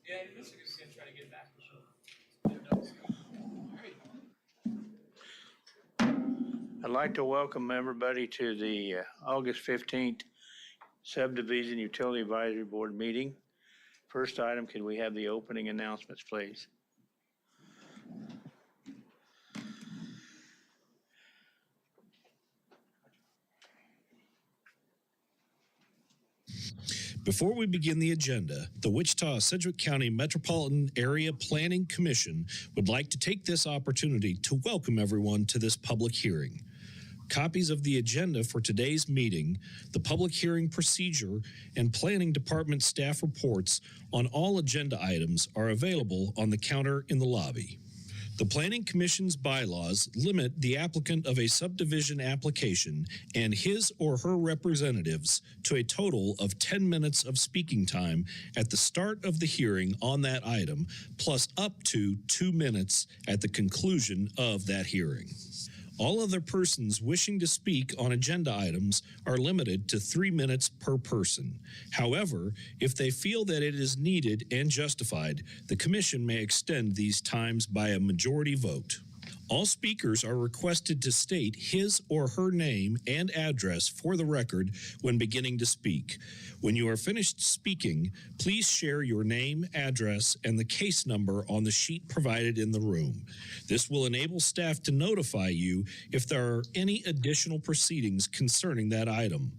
Yeah, this is just gonna try to get back. All right. I'd like to welcome everybody to the August 15th Subdivision Utility Advisory Board meeting. First item, can we have the opening announcements, please? Before we begin the agenda, the Wichita-Sedgwick County Metropolitan Area Planning Commission would like to take this opportunity to welcome everyone to this public hearing. Copies of the agenda for today's meeting, the public hearing procedure, and Planning Department staff reports on all agenda items are available on the counter in the lobby. The Planning Commission's bylaws limit the applicant of a subdivision application and his or her representatives to a total of 10 minutes of speaking time at the start of the hearing on that item, plus up to 2 minutes at the conclusion of that hearing. All other persons wishing to speak on agenda items are limited to 3 minutes per person. However, if they feel that it is needed and justified, the commission may extend these times by a majority vote. All speakers are requested to state his or her name and address for the record when beginning to speak. When you are finished speaking, please share your name, address, and the case number on the sheet provided in the room. This will enable staff to notify you if there are any additional proceedings concerning that item.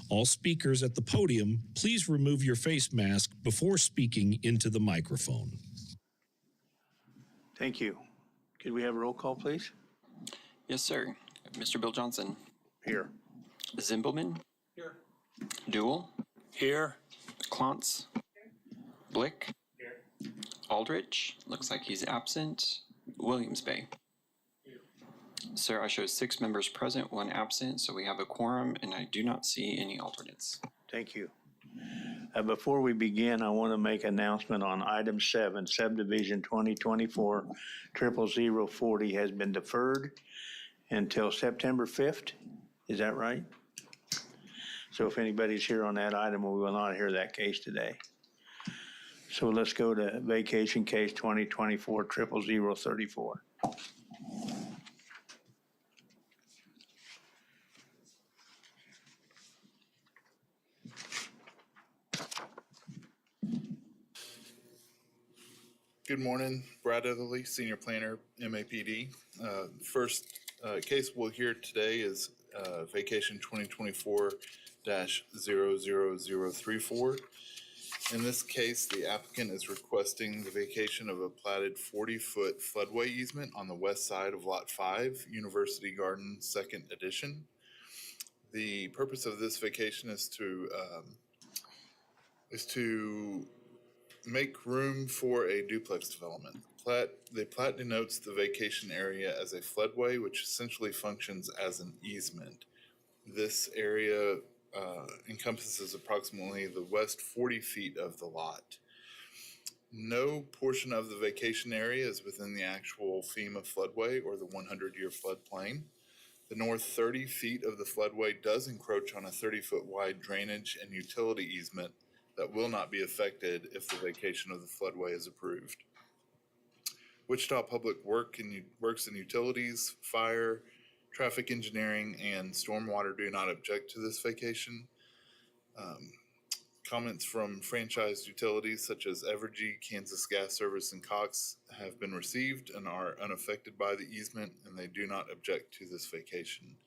All speakers at the podium, please remove your face mask before speaking into the microphone. Thank you. Could we have a roll call, please? Yes, sir. Mr. Bill Johnson. Here. Zimbelman. Here. Duell. Here. Klontz. Blick. Here. Aldrich. Looks like he's absent. Williams Bay. Here. Sir, I show 6 members present, 1 absent, so we have a quorum, and I do not see any alternates. Thank you. Before we begin, I want to make an announcement on item 7, subdivision 2024-00040 has been deferred until September 5th. Is that right? So if anybody's here on that item, we will not hear that case today. So let's go to vacation case 2024-00034. Good morning, Brad Etherly, Senior Planner, MAPD. First case we'll hear today is Vacation 2024-00034. In this case, the applicant is requesting the vacation of a platted 40-foot floodway easement on the west side of Lot 5, University Garden, 2nd Edition. The purpose of this vacation is to make room for a duplex development. The plat denotes the vacation area as a floodway, which essentially functions as an easement. This area encompasses approximately the west 40 feet of the lot. No portion of the vacation area is within the actual FEMA floodway or the 100-year floodplain. The north 30 feet of the floodway does encroach on a 30-foot wide drainage and utility easement that will not be affected if the vacation of the floodway is approved. Wichita Public Works and Utilities, Fire, Traffic Engineering, and Stormwater do not object to this vacation. Comments from franchised utilities such as Evergy, Kansas Gas Service, and Cox have been received and are unaffected by the easement, and they do not object to this vacation.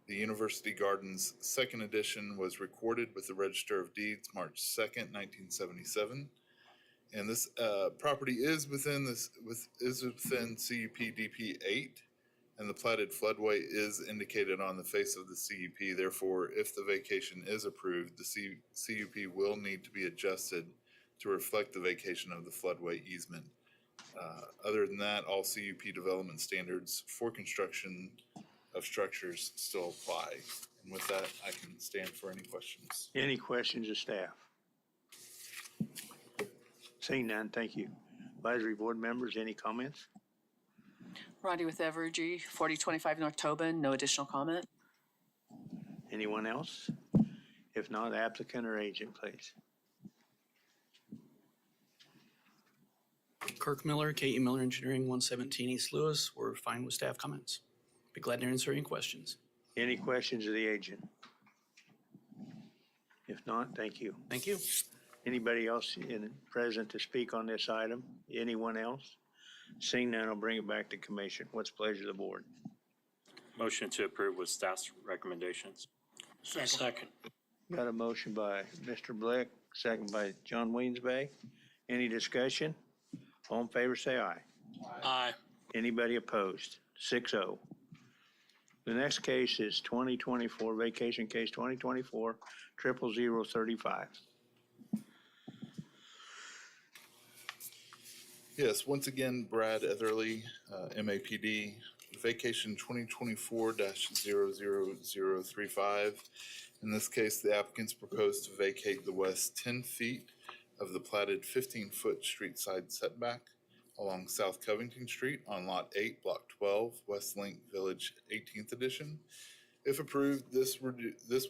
The University Gardens 2nd Edition was recorded with the Register of Deeds March 2nd, 1977. And this property is within CUP DP 8, and the platted floodway is indicated on the face of the CUP. Therefore, if the vacation is approved, the CUP will need to be adjusted to reflect the vacation of the floodway easement. Other than that, all CUP development standards for construction of structures still apply. And with that, I can stand for any questions. Any questions of staff? Seeing none, thank you. Advisory board members, any comments? Roddy with Evergy, 4025 North Tobin, no additional comment. Anyone else? If not, applicant or agent, please. Kirk Miller, KE Miller Engineering, 117 East Louis. We're fine with staff comments. Be glad to answer any questions. Any questions of the agent? If not, thank you. Thank you. Anybody else present to speak on this item? Anyone else? Seeing none, I'll bring it back to commission. What's the pleasure of the board? Motion to approve with staff's recommendations. Second. Got a motion by Mr. Blick, second by John Weensby. Any discussion? All in favor, say aye. Aye. Anybody opposed? 6-0. The next case is 2024, vacation case 2024, 00035. Yes, once again, Brad Etherly, MAPD, vacation 2024-00035. In this case, the applicants propose to vacate the west 10 feet of the platted 15-foot street side setback along South Covington Street on Lot 8, Block 12, West Link Village 18th Edition. If approved, this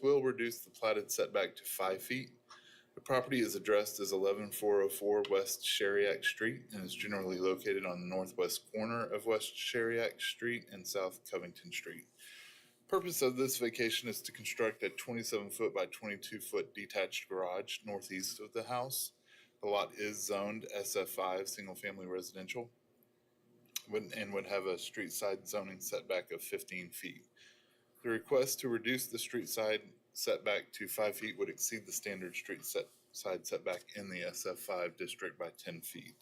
will reduce the platted setback to 5 feet. The property is addressed as 11404 West Sheriak Street and is generally located on the northwest corner of West Sheriak Street and South Covington Street. Purpose of this vacation is to construct a 27-foot by 22-foot detached garage northeast of the house. The lot is zoned SF5, single-family residential, and would have a street side zoning setback of 15 feet. The request to reduce the street side setback to 5 feet would exceed the standard street side setback in the SF5 district by 10 feet.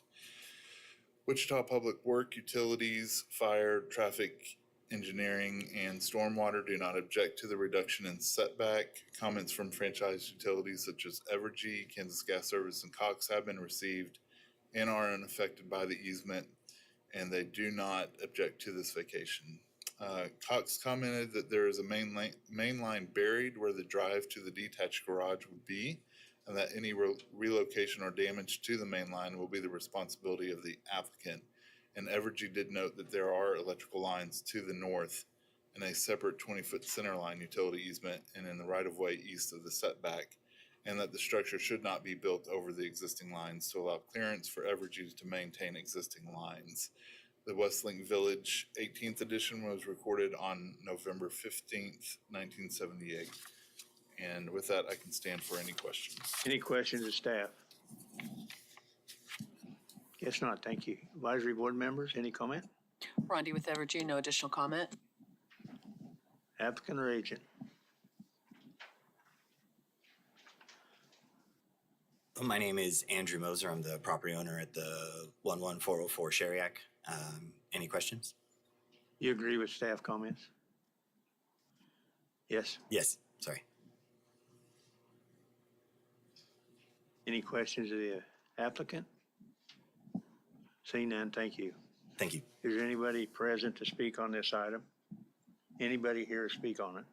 Wichita Public Work, Utilities, Fire, Traffic, Engineering, and Stormwater do not object to the reduction in setback. Comments from franchise utilities such as Evergy, Kansas Gas Service, and Cox have been received and are unaffected by the easement, and they do not object to this vacation. Cox commented that there is a main line buried where the drive to the detached garage would be, and that any relocation or damage to the main line will be the responsibility of the applicant. And Evergy did note that there are electrical lines to the north and a separate 20-foot center line utility easement and in the right-of-way east of the setback, and that the structure should not be built over the existing lines to allow clearance for Evergy to maintain existing lines. The Westlink Village 18th edition was recorded on November 15th, 1978. And with that, I can stand for any questions. Any questions of staff? Guess not, thank you. Advisory board members, any comment? Rondi with Evergy, no additional comment. Applicant or agent? My name is Andrew Moser. I'm the property owner at the 11404 Sheriak. Any questions? You agree with staff comments? Yes. Yes, sorry. Any questions of the applicant? Seeing none, thank you. Thank you. Is there anybody present to speak on this item? Anybody here to speak on it?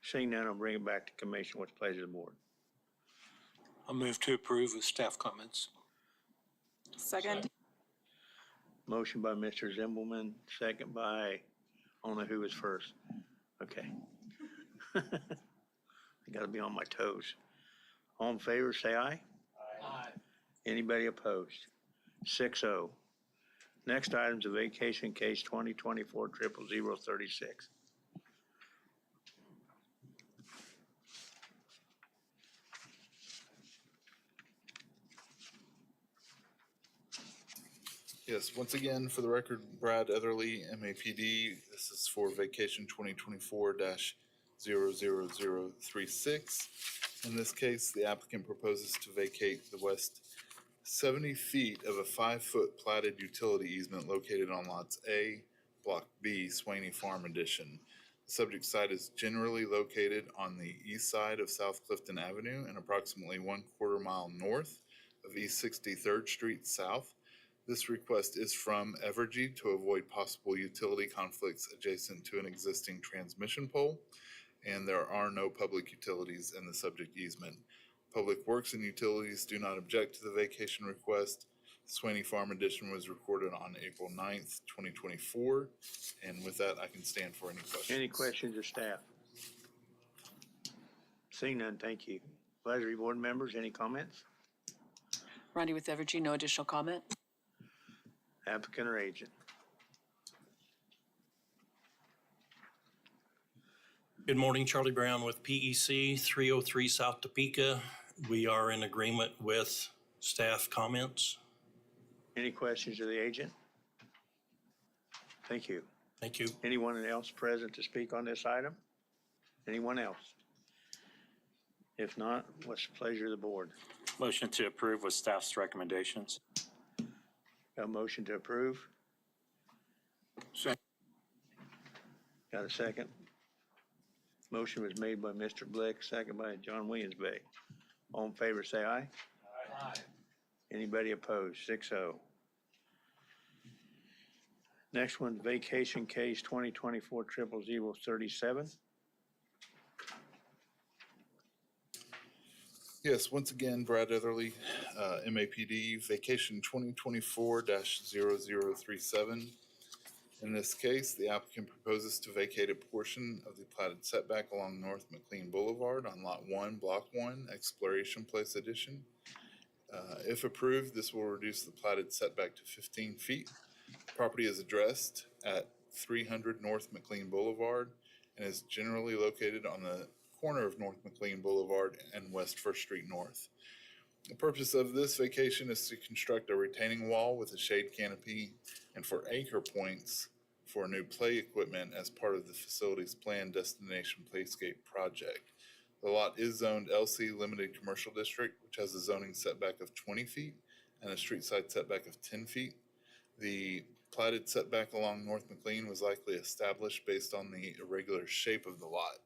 Seeing none, I'll bring it back to commission. What's the pleasure of the board? I'll move to approve with staff comments. Second. Motion by Mr. Zimbelman, second by, I don't know who was first. Okay. I gotta be on my toes. All in favor, say aye. Aye. Anybody opposed? 6-0. Next item's a vacation case 2024-00036. Yes, once again, for the record, Brad Etherly, MAPD. This is for vacation 2024-00036. In this case, the applicant proposes to vacate the west 70 feet of a 5-foot platted utility easement located on lots A, Block B, Swaney Farm Edition. The subject site is generally located on the east side of South Clifton Avenue and approximately 1/4 mile north of East 63rd Street South. This request is from Evergy to avoid possible utility conflicts adjacent to an existing transmission pole, and there are no public utilities in the subject easement. Public Works and Utilities do not object to the vacation request. Swaney Farm Edition was recorded on April 9th, 2024, and with that, I can stand for any questions. Any questions of staff? Seeing none, thank you. Advisory board members, any comments? Rondi with Evergy, no additional comment. Applicant or agent? Good morning, Charlie Brown with PEC 303 South Topeka. We are in agreement with staff comments. Any questions of the agent? Thank you. Thank you. Anyone else present to speak on this item? Anyone else? If not, what's the pleasure of the board? Motion to approve with staff's recommendations. Got a motion to approve? Second. Got a second? Motion was made by Mr. Blick, second by John Williams-Bay. All in favor, say aye. Aye. Anybody opposed? 6-0. Next one, vacation case 2024-00037. Yes, once again, Brad Etherly, MAPD, vacation 2024-0037. In this case, the applicant proposes to vacate a portion of the platted setback along North McLean Boulevard on Lot 1, Block 1, Exploration Place Addition. If approved, this will reduce the platted setback to 15 feet. The property is addressed at 300 North McLean Boulevard and is generally located on the corner of North McLean Boulevard and West First Street North. The purpose of this vacation is to construct a retaining wall with a shade canopy and for anchor points for new play equipment as part of the facility's planned destination playscape project. The lot is zoned LC Limited Commercial District, which has a zoning setback of 20 feet and a street side setback of 10 feet. The platted setback along North McLean was likely established based on the irregular shape of the lot.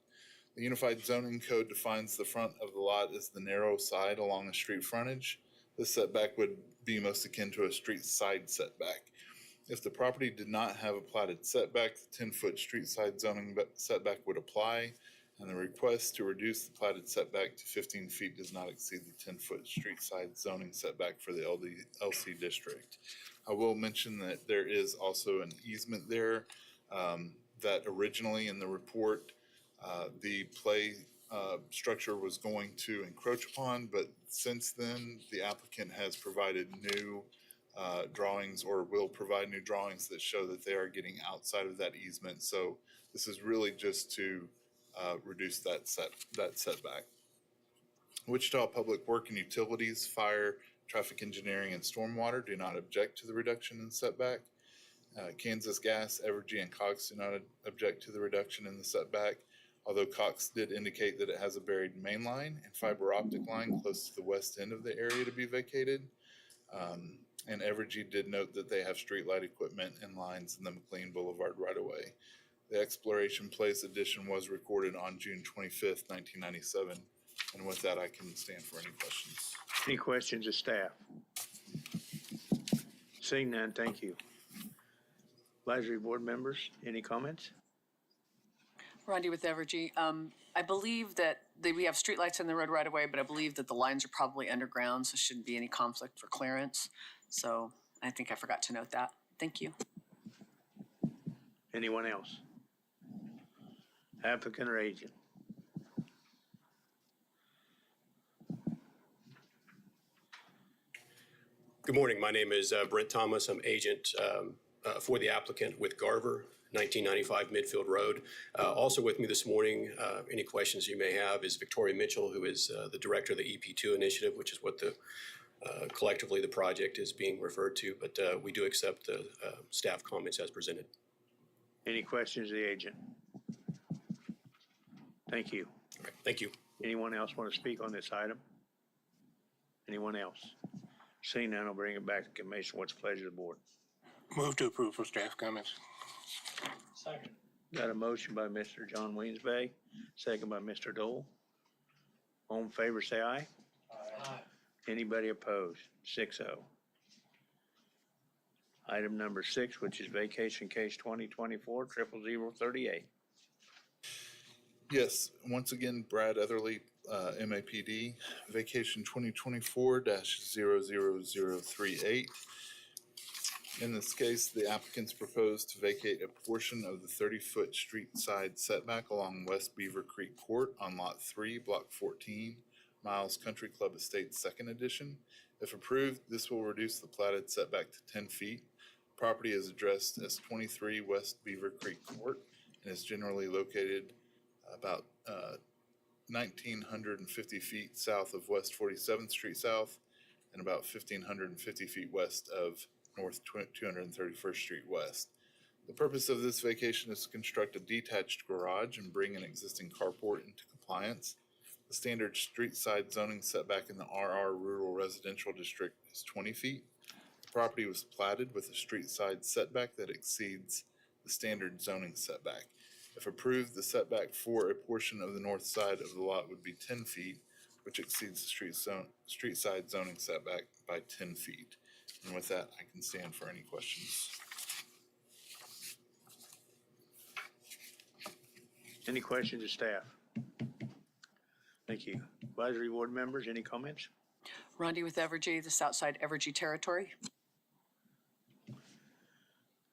The Unified Zoning Code defines the front of the lot as the narrow side along a street frontage. This setback would be most akin to a street side setback. If the property did not have a platted setback, the 10-foot street side zoning setback would apply, and the request to reduce the platted setback to 15 feet does not exceed the 10-foot street side zoning setback for the LC district. I will mention that there is also an easement there that originally in the report the play structure was going to encroach upon, but since then the applicant has provided new drawings or will provide new drawings that show that they are getting outside of that easement. So this is really just to reduce that setback. Wichita Public Work and Utilities, Fire, Traffic Engineering, and Stormwater do not object to the reduction in setback. Kansas Gas, Evergy, and Cox do not object to the reduction in the setback, although Cox did indicate that it has a buried main line and fiber optic line close to the west end of the area to be vacated. And Evergy did note that they have streetlight equipment and lines in the McLean Boulevard right-of-way. The Exploration Place addition was recorded on June 25th, 1997. And with that, I can stand for any questions. Any questions of staff? Seeing none, thank you. Advisory board members, any comments? Rondi with Evergy. I believe that we have streetlights in the road right away, but I believe that the lines are probably underground, so shouldn't be any conflict for clearance. So I think I forgot to note that. Thank you. Anyone else? Applicant or agent? Good morning. My name is Brent Thomas. I'm agent for the applicant with Garver, 1995 Midfield Road. Also with me this morning, any questions you may have, is Victoria Mitchell, who is the director of the EP2 initiative, which is what the collectively the project is being referred to, but we do accept the staff comments as presented. Any questions of the agent? Thank you. All right, thank you. Anyone else want to speak on this item? Anyone else? Seeing none, I'll bring it back to commission. What's the pleasure of the board? Move to approve with staff comments. Second. Got a motion by Mr. John Williams-Bay, second by Mr. Dole. All in favor, say aye. Aye. Anybody opposed? 6-0. Item number 6, which is vacation case 2024-00038. Yes, once again, Brad Etherly, MAPD, vacation 2024-00038. In this case, the applicants propose to vacate a portion of the 30-foot street side setback along West Beaver Creek Court on Lot 3, Block 14, Miles Country Club Estates 2nd Edition. If approved, this will reduce the platted setback to 10 feet. Property is addressed as 23 West Beaver Creek Court and is generally located about 1,950 feet south of West 47th Street South and about 1,550 feet west of North 231st Street West. The purpose of this vacation is to construct a detached garage and bring an existing carport into compliance. The standard street side zoning setback in the RR Rural Residential District is 20 feet. The property was platted with a street side setback that exceeds the standard zoning setback. If approved, the setback for a portion of the north side of the lot would be 10 feet, which exceeds the street side zoning setback by 10 feet. And with that, I can stand for any questions. Any questions of staff? Thank you. Advisory board members, any comments? Rondi with Evergy, this outside Evergy territory.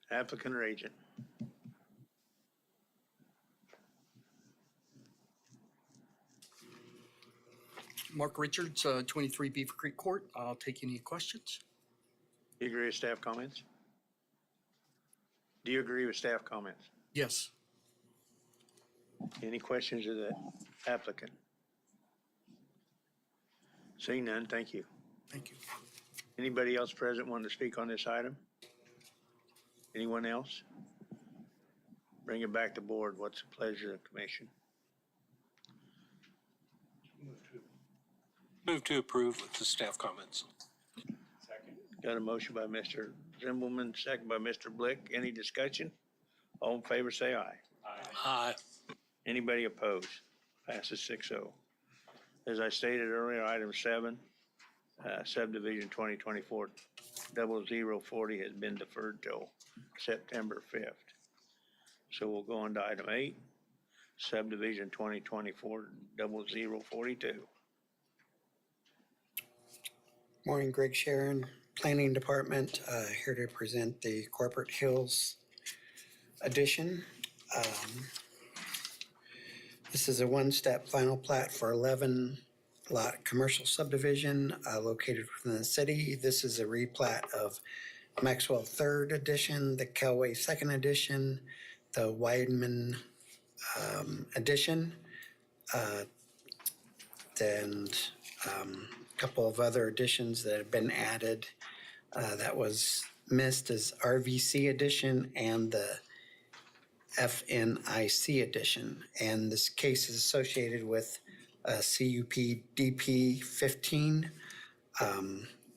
Applicant or agent? Mark Richards, 23 Beaver Creek Court. I'll take any questions. Do you agree with staff comments? Do you agree with staff comments? Yes. Any questions of the applicant? Seeing none, thank you. Thank you. Anybody else present want to speak on this item? Anyone else? Bring it back to board. What's the pleasure of the commission? Move to approve with the staff comments. Got a motion by Mr. Zimbelman, second by Mr. Blick. Any discussion? All in favor, say aye. Aye. Anybody opposed? Passes 6-0. As I stated earlier, item 7, subdivision 2024-0040 has been deferred till September 5th. So we'll go on to item 8, subdivision 2024-0042. Morning, Greg Sharon, Planning Department, here to present the Corporate Hills addition. This is a one-step final plat for 11-lot commercial subdivision located within the city. This is a replat of Maxwell 3rd Edition, the Kelway 2nd Edition, the Weidman Edition, and a couple of other additions that have been added. That was missed is RVC Edition and the FNIC Edition. And this case is associated with CUP DP 15,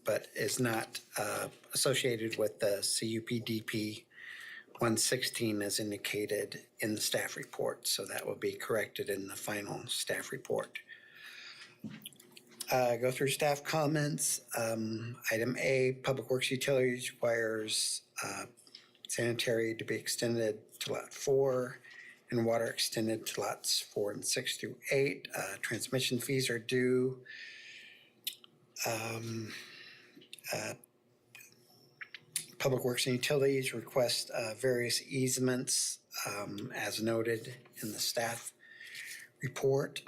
but is not associated with the CUP DP 116 as indicated in the staff report. So that will be corrected in the final staff report. Go through staff comments. Item A, Public Works Utilities requires sanitary to be extended to lot 4 and water extended to lots 4 and 6 through 8. Transmission fees are due. Public Works and Utilities request various easements as noted in the staff report.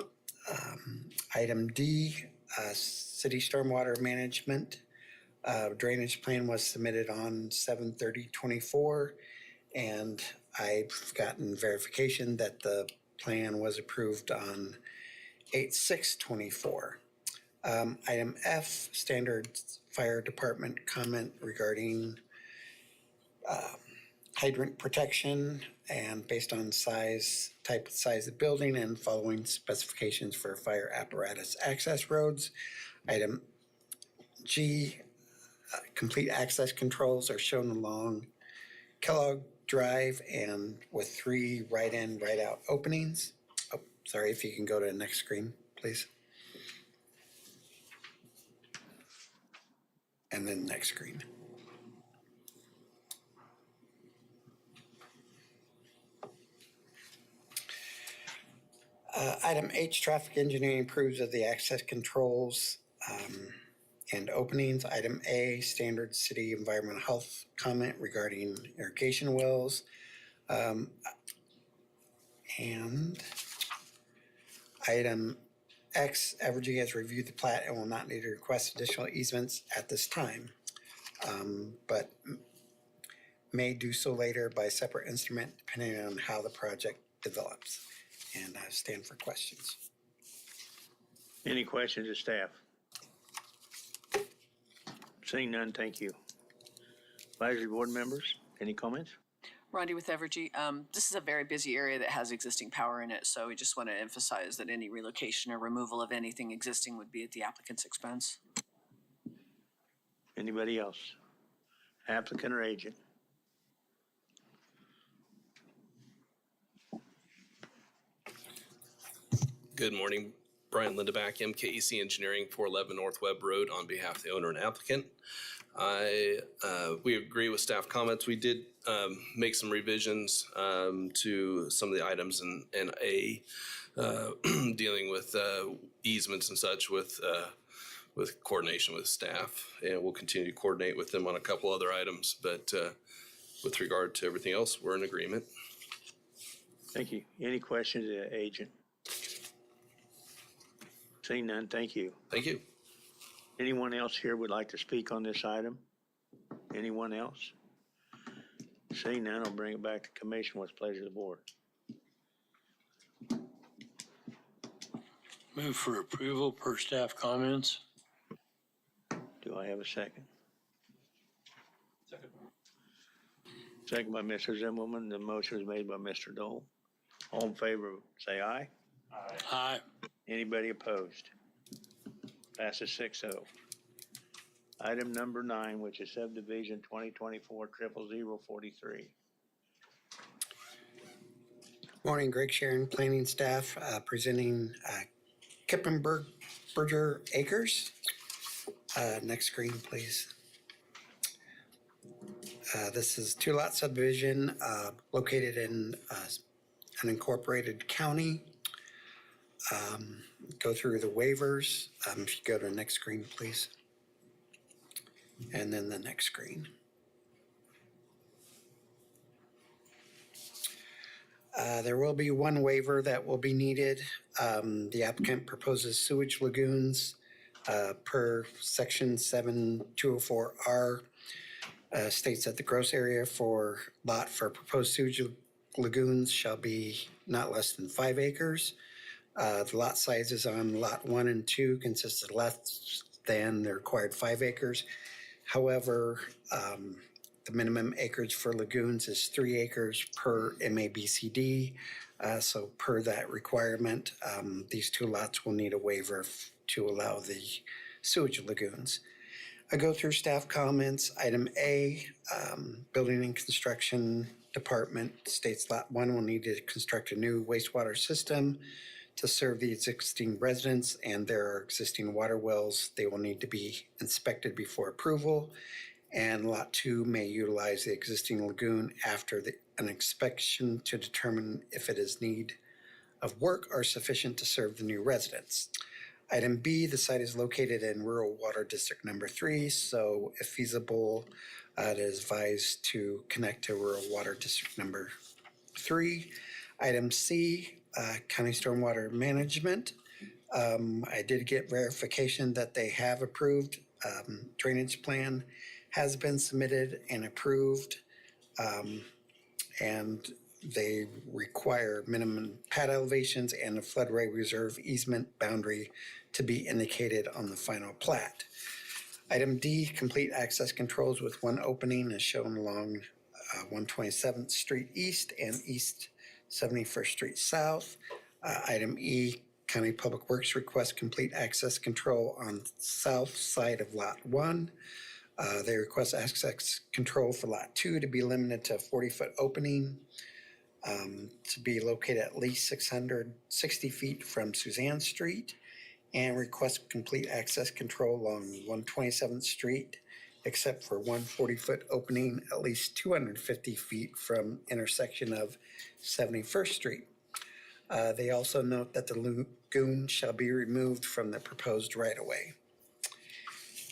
Item D, City Stormwater Management drainage plan was submitted on 7/30/24, and I've gotten verification that the plan was approved on 8/6/24. Item F, Standard Fire Department comment regarding hydrant protection and based on size of building and following specifications for fire apparatus access roads. Item G, complete access controls are shown along Kellogg Drive and with 3 right-in, right-out openings. Oh, sorry, if you can go to the next screen, please. And then next screen. Item H, traffic engineering approves of the access controls and openings. Item A, standard city environmental health comment regarding irrigation wells. And item X, Evergy has reviewed the plat and will not need to request additional easements at this time. But may do so later by separate instrument, depending on how the project develops. And I stand for questions. Any questions of staff? Seeing none, thank you. Advisory board members, any comments? Rondi with Evergy. This is a very busy area that has existing power in it, so we just want to emphasize that any relocation or removal of anything existing would be at the applicant's expense. Anybody else? Applicant or agent? Good morning, Brian Lindeback, MKEC Engineering, 411 North Webb Road, on behalf of the owner and applicant. We agree with staff comments. We did make some revisions to some of the items in A, dealing with easements and such with coordination with staff. And we'll continue to coordinate with them on a couple other items, but with regard to everything else, we're in agreement. Thank you. Any questions of the agent? Seeing none, thank you. Thank you. Anyone else here would like to speak on this item? Anyone else? Seeing none, I'll bring it back to commission. What's the pleasure of the board? Move for approval per staff comments. Do I have a second? Second by Mr. Zimmelman. The motion is made by Mr. Dole. All in favor, say aye. Aye. Anybody opposed? Passes 6-0. Item number 9, which is subdivision 2024-00043. Morning, Greg Sharon, planning staff, presenting Kippenberger Acres. Next screen, please. This is 2-lot subdivision located in an incorporated county. Go through the waivers. If you go to the next screen, please. And then the next screen. There will be one waiver that will be needed. The applicant proposes sewage lagoons per section 7204R. States that the gross area for lot for proposed sewage lagoons shall be not less than 5 acres. The lot sizes on lot 1 and 2 consist of less than the required 5 acres. However, the minimum acreage for lagoons is 3 acres per MABCD. So per that requirement, these 2 lots will need a waiver to allow the sewage lagoons. I go through staff comments. Item A, Building and Construction Department states lot 1 will need to construct a new wastewater system to serve the existing residents, and there are existing water wells. They will need to be inspected before approval. And lot 2 may utilize the existing lagoon after an inspection to determine if it is need of work or sufficient to serve the new residents. Item B, the site is located in Rural Water District Number 3, so if feasible, it is advised to connect to Rural Water District Number 3. Item C, County Stormwater Management. I did get verification that they have approved. Drainage plan has been submitted and approved, and they require minimum pad elevations and a floodway reserve easement boundary to be indicated on the final plat. Item D, complete access controls with one opening as shown along 127th Street East and East 71st Street South. Item E, County Public Works requests complete access control on south side of Lot 1. They request access control for Lot 2 to be limited to a 40-foot opening, to be located at least 660 feet from Suzanne Street, and request complete access control along 127th Street, except for one 40-foot opening at least 250 feet from intersection of 71st Street. They also note that the lagoon shall be removed from the proposed right-of-way.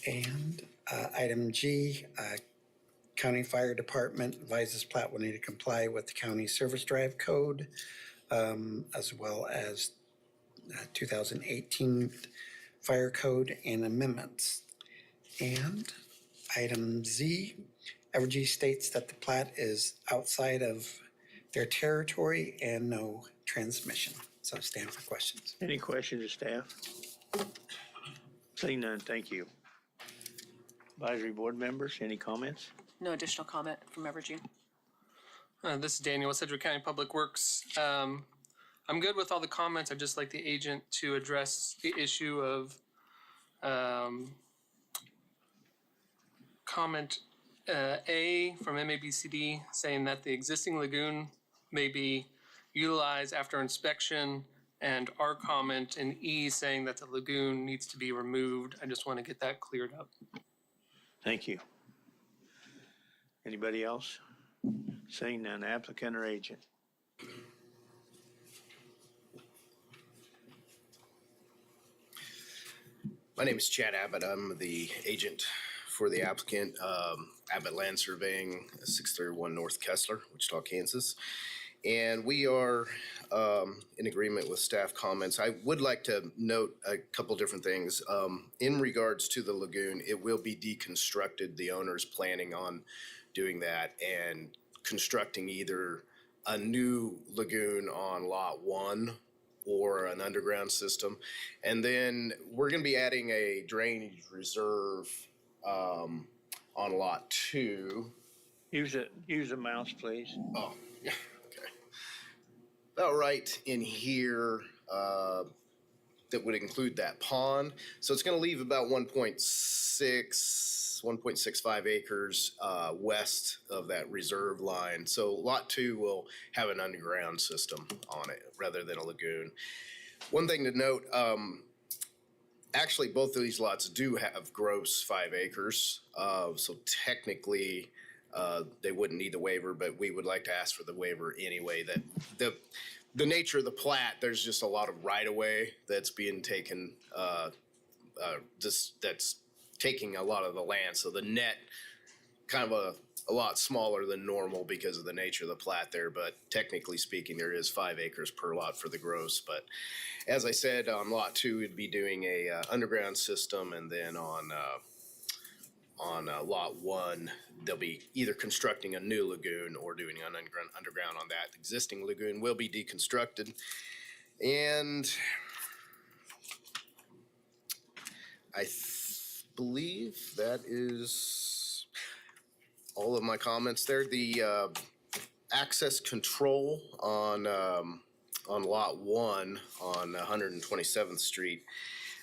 And item G, County Fire Department advises plat will need to comply with the county service drive code, as well as 2018 fire code and amendments. And item Z, Evergy states that the plat is outside of their territory and no transmission. So stand for questions. Any questions of staff? Seeing none, thank you. Advisory board members, any comments? No additional comment from Evergy. This is Daniel with Sedgwick County Public Works. I'm good with all the comments. I'd just like the agent to address the issue of comment A from MABCD saying that the existing lagoon may be utilized after inspection, and our comment in E saying that the lagoon needs to be removed. I just want to get that cleared up. Thank you. Anybody else? Seeing none, applicant or agent? My name is Chad Abbott. I'm the agent for the applicant, Abbott Land Surveying, 631 North Kessler, Wichita, Kansas. And we are in agreement with staff comments. I would like to note a couple different things. In regards to the lagoon, it will be deconstructed. The owner's planning on doing that and constructing either a new lagoon on lot 1 or an underground system. And then we're gonna be adding a drainage reserve on lot 2. Use a mouse, please. Oh, yeah, okay. About right in here, that would include that pond. So it's gonna leave about 1.65 acres west of that reserve line. So lot 2 will have an underground system on it rather than a lagoon. One thing to note, actually both of these lots do have gross 5 acres. So technically they wouldn't need the waiver, but we would like to ask for the waiver anyway. That the nature of the plat, there's just a lot of right of way that's being taken, that's taking a lot of the land. So the net kind of a lot smaller than normal because of the nature of the plat there. But technically speaking, there is 5 acres per lot for the gross. But as I said, on lot 2, we'd be doing a underground system, and then on lot 1, they'll be either constructing a new lagoon or doing an underground on that. The existing lagoon will be deconstructed. And I believe that is all of my comments there. The access control on lot 1 on 127th Street,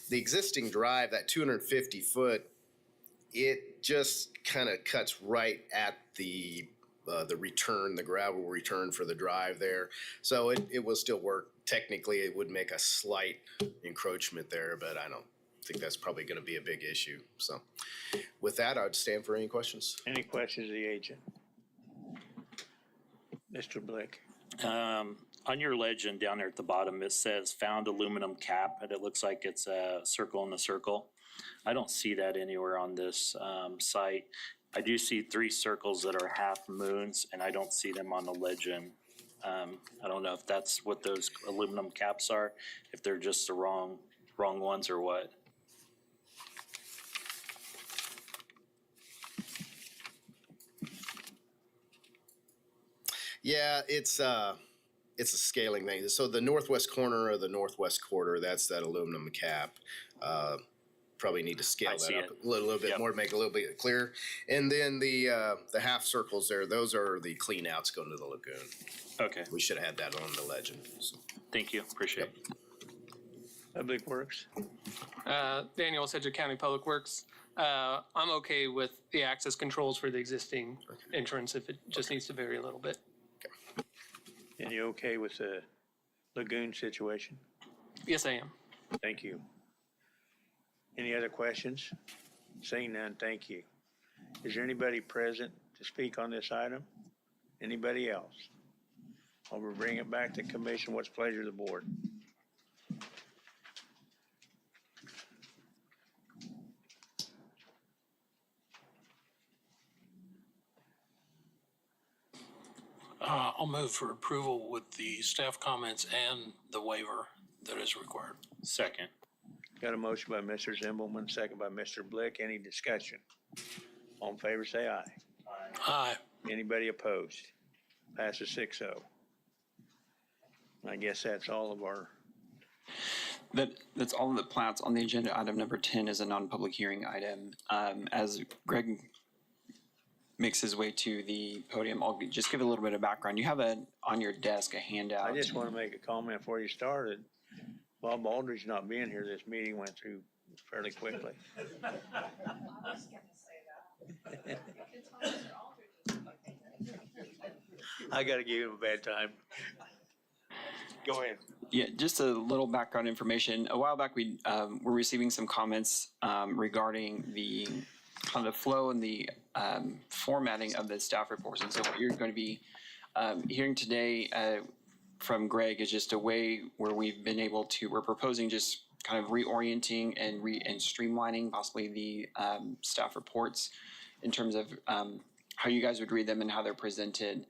the existing drive, that 250 foot, it just kind of cuts right at the return, the gravel return for the drive there. So it will still work. Technically, it would make a slight encroachment there, but I don't think that's probably going to be a big issue. So with that, I would stand for any questions. Any questions of the agent? Mr. Blick. On your legend down there at the bottom, it says found aluminum cap, and it looks like it's a circle in a circle. I don't see that anywhere on this site. I do see 3 circles that are half moons, and I don't see them on the legend. I don't know if that's what those aluminum caps are, if they're just the wrong ones or what. Yeah, it's a scaling thing. So the northwest corner of the northwest quarter, that's that aluminum cap. Probably need to scale that up a little bit more to make it a little bit clearer. And then the half circles there, those are the clean outs going to the lagoon. Okay. We should have had that on the legend. So. Thank you. Appreciate it. Public Works. Daniel, Sedgwick County Public Works. I'm okay with the access controls for the existing entrance if it just needs to vary a little bit. And you okay with the lagoon situation? Yes, I am. Thank you. Any other questions? Seeing none, thank you. Is there anybody present to speak on this item? Anybody else? I will bring it back to commission. What's the pleasure of the board? I'll move for approval with the staff comments and the waiver that is required. Second. Got a motion by Mr. Zimbelman, second by Mr. Blick. Any discussion? All in favor, say aye. Aye. Aye. Anybody opposed? Passes 6-0. I guess that's all of our, That's all of the plats on the agenda. Item number 10 is a non-public hearing item. As Greg makes his way to the podium, I'll just give a little bit of background. You have on your desk a handout. I just want to make a comment before you started. Bob Aldridge not being here, this meeting went through fairly quickly. I gotta give him a bad time. Go ahead. Yeah, just a little background information. A while back, we were receiving some comments regarding the kind of flow and the formatting of the staff reports. And so what you're going to be hearing today from Greg is just a way where we're proposing just kind of reorienting and streamlining possibly the staff reports in terms of how you guys would read them and how they're presented.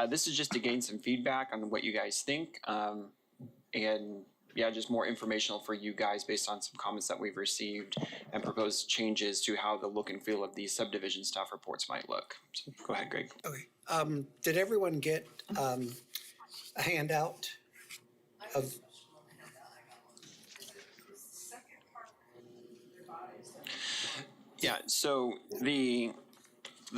This is just to gain some feedback on what you guys think. And yeah, just more informational for you guys based on some comments that we've received and proposed changes to how the look and feel of these subdivision staff reports might look. So go ahead, Greg. Okay. Did everyone get a handout of? Yeah, so the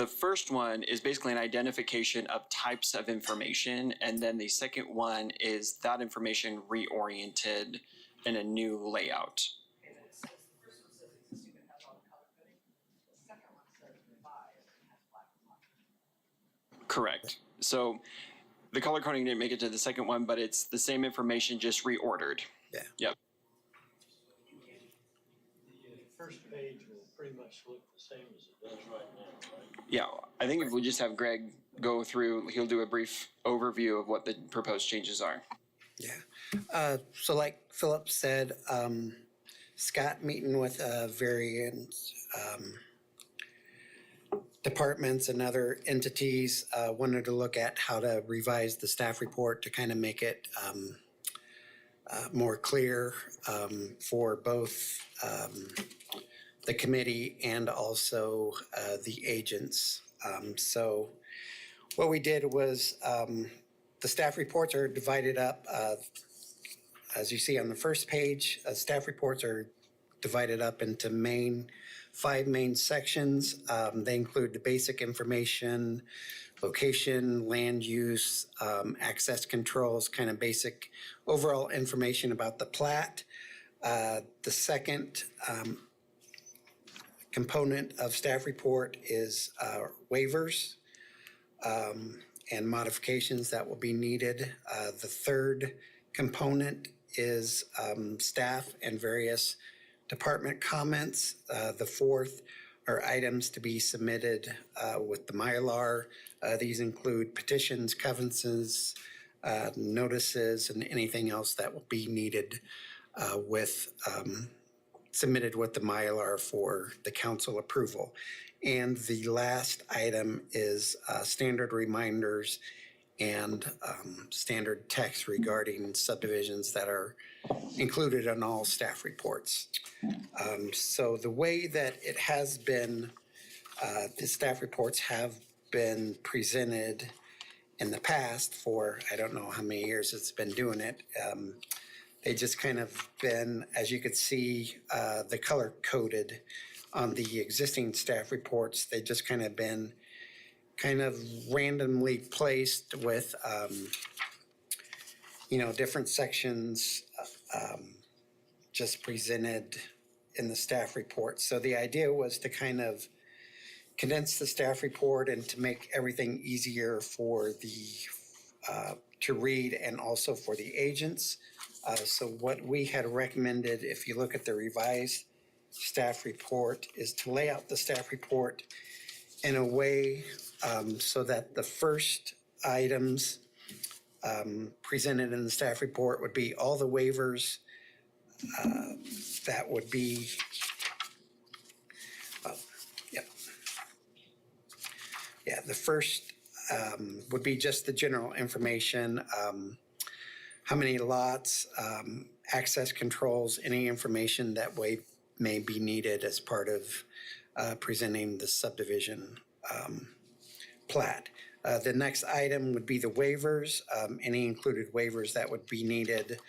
first one is basically an identification of types of information, and then the second one is that information reoriented in a new layout. Correct. So the color coding didn't make it to the second one, but it's the same information, just reordered. Yeah. Yep. The first page will pretty much look the same as it does right now, right? Yeah, I think if we just have Greg go through, he'll do a brief overview of what the proposed changes are. Yeah. So like Philip said, Scott meeting with various departments and other entities wanted to look at how to revise the staff report to kind of make it more clear for both the committee and also the agents. So what we did was the staff reports are divided up. As you see on the first page, staff reports are divided up into 5 main sections. They include the basic information, location, land use, access controls, kind of basic overall information about the plat. The second component of staff report is waivers and modifications that will be needed. The third component is staff and various department comments. The fourth are items to be submitted with the Mylar. These include petitions, covenants, notices, and anything else that will be needed submitted with the Mylar for the council approval. And the last item is standard reminders and standard text regarding subdivisions that are included in all staff reports. So the way that it has been, the staff reports have been presented in the past for, I don't know how many years it's been doing it. They just kind of been, as you could see, the color coded on the existing staff reports. They just kind of been randomly placed with, different sections just presented in the staff report. So the idea was to kind of condense the staff report and to make everything easier for to read and also for the agents. So what we had recommended, if you look at the revised staff report, is to lay out the staff report in a way so that the first items presented in the staff report would be all the waivers that would be, the first would be just the general information, how many lots, access controls, any information that may be needed as part of presenting the subdivision plat. The next item would be the waivers, any included waivers that would be needed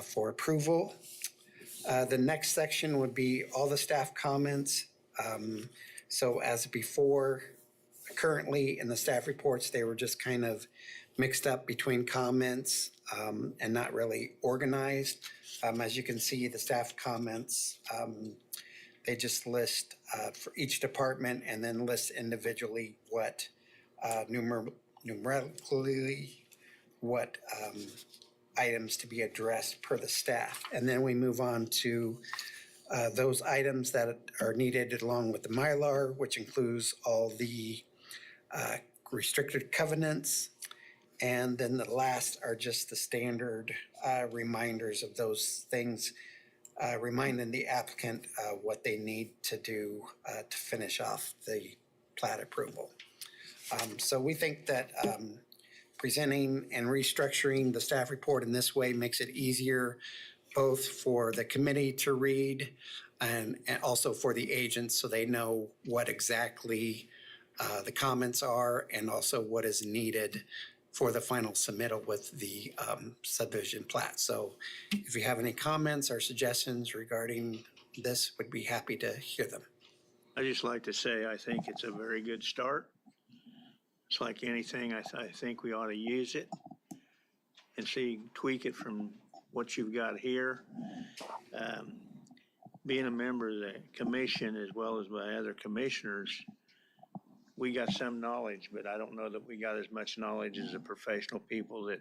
for approval. The next section would be all the staff comments. So as before, currently in the staff reports, they were just kind of mixed up between comments and not really organized. As you can see, the staff comments, they just list for each department and then list individually what numerically what items to be addressed per the staff. And then we move on to those items that are needed along with the Mylar, which includes all the restricted covenants. And then the last are just the standard reminders of those things, reminding the applicant what they need to do to finish off the plat approval. So we think that presenting and restructuring the staff report in this way makes it easier both for the committee to read and also for the agents so they know what exactly the comments are and also what is needed for the final submittal with the subdivision plat. So if you have any comments or suggestions regarding this, would be happy to hear them. I just like to say, I think it's a very good start. It's like anything, I think we ought to use it and see, tweak it from what you've got here. Being a member of the commission as well as my other commissioners, we got some knowledge, but I don't know that we got as much knowledge as the professional people that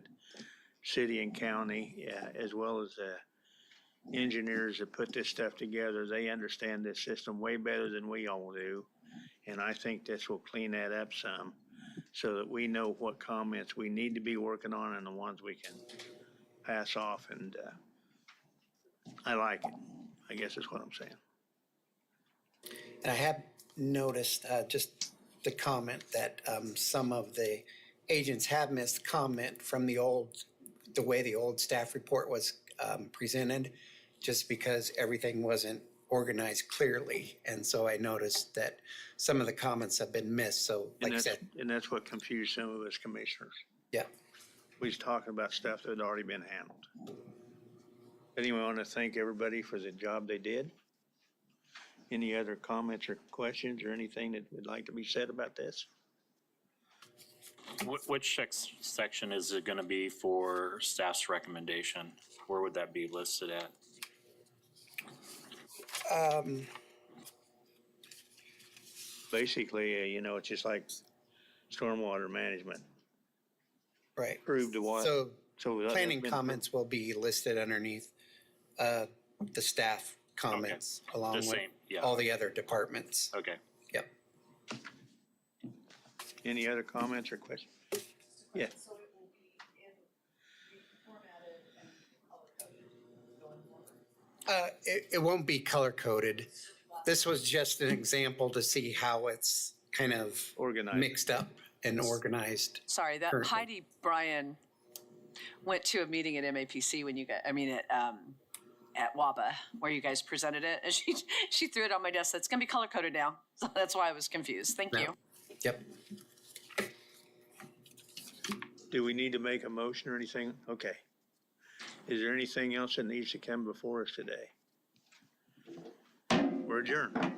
city and county, as well as the engineers that put this stuff together. They understand this system way better than we all do. And I think this will clean that up some so that we know what comments we need to be working on and the ones we can pass off. And I like it, I guess is what I'm saying. And I have noticed just the comment that some of the agents have missed comment from the way the old staff report was presented, just because everything wasn't organized clearly. And so I noticed that some of the comments have been missed. So like I said. And that's what confused some of us commissioners. Yeah. We was talking about stuff that had already been handled. Anyway, I want to thank everybody for the job they did. Any other comments or questions or anything that would like to be said about this? Which section is it going to be for staff's recommendation? Where would that be listed at? Basically, it's just like stormwater management. Right. Approved to what? So So planning comments will be listed underneath the staff comments along The with same, yeah. all the other departments. Okay. Yep. Any other comments or questions? Yeah. It won't be color coded. This was just an example to see how it's kind of Organized. mixed up and organized. Sorry, that currently. Heidi Bryan went to a meeting at MAPC when you got, at WABA where you guys presented it, and she threw it on my desk. It's gonna be color coded now, so that's why I was confused. Thank you. Yep. Do we need to make a motion or anything? Okay. Is there anything else that needs to come before us today? We're adjourned.